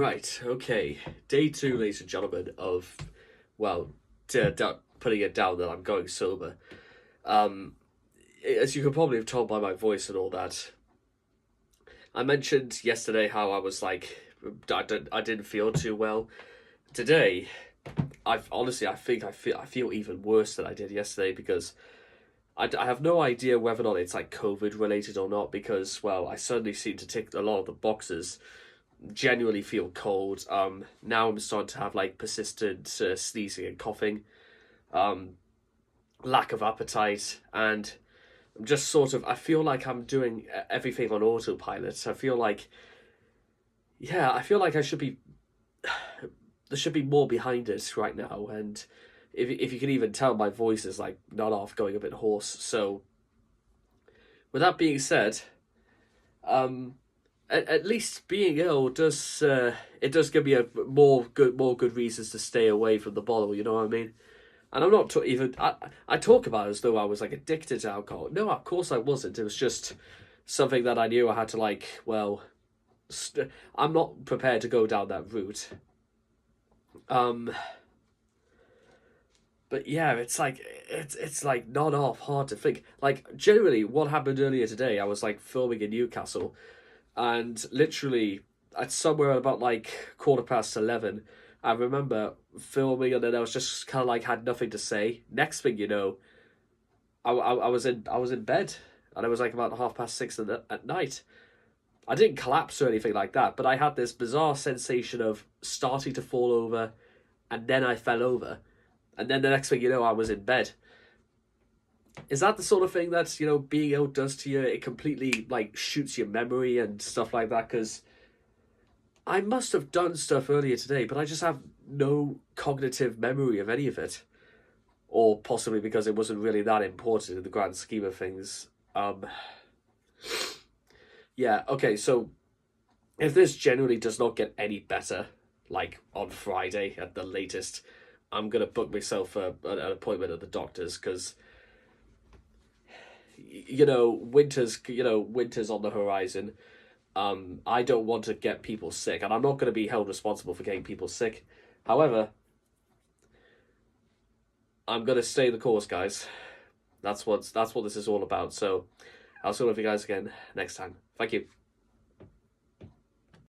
Right, okay. Day two, ladies and gentlemen, of, well, putting it down that I'm going sober. Um, as you could probably have told by my voice and all that, I mentioned yesterday how I was like, I didn't feel too well. Today, I feel even worse than I did yesterday because I have no idea whether or not it's like COVID related or not because, well, I certainly seem to tick a lot of the boxes. Genuinely feel cold. Now I'm starting to have like persistent sneezing and coughing, um, lack of appetite, and I'm just sort of. I feel like I'm doing everything on autopilot. I feel like I should be. There should be more behind it right now, and if you can even tell, my voice is like not off, going a bit hoarse. So, with that being said, um, at least being ill does it does give me a more good reasons to stay away from the bottle. You know what I mean? And I'm not even I talk about it as though I was like addicted to alcohol. No, of course I wasn't. It was just something that I knew I had to like. Well, I'm not prepared to go down that route. Um, but yeah, it's like not off hard to think. Like generally, what happened earlier today? I was like filming in Newcastle, and literally at somewhere about like 11:15, I remember filming, and then I was just kind of like had nothing to say. Next thing you know, I was in bed, and it was like about 6:30 at night. I didn't collapse or anything like that, but I had this bizarre sensation of starting to fall over, and then I fell over, and then the next thing you know, I was in bed. Is that the sort of thing that being ill does to you? It completely like shoots your memory and stuff like that. Because I must have done stuff earlier today, but I just have no cognitive memory of any of it. Or possibly because it wasn't really that important in the grand scheme of things. Yeah, okay, so if this generally does not get any better, like on Friday at the latest, I'm going to book myself an appointment at the doctor's because, winter's on the horizon. I don't want to get people sick, and I'm not going to be held responsible for getting people sick. However, I'm going to stay the course, guys. That's what this is all about. So I'll see you guys again next time. Thank you.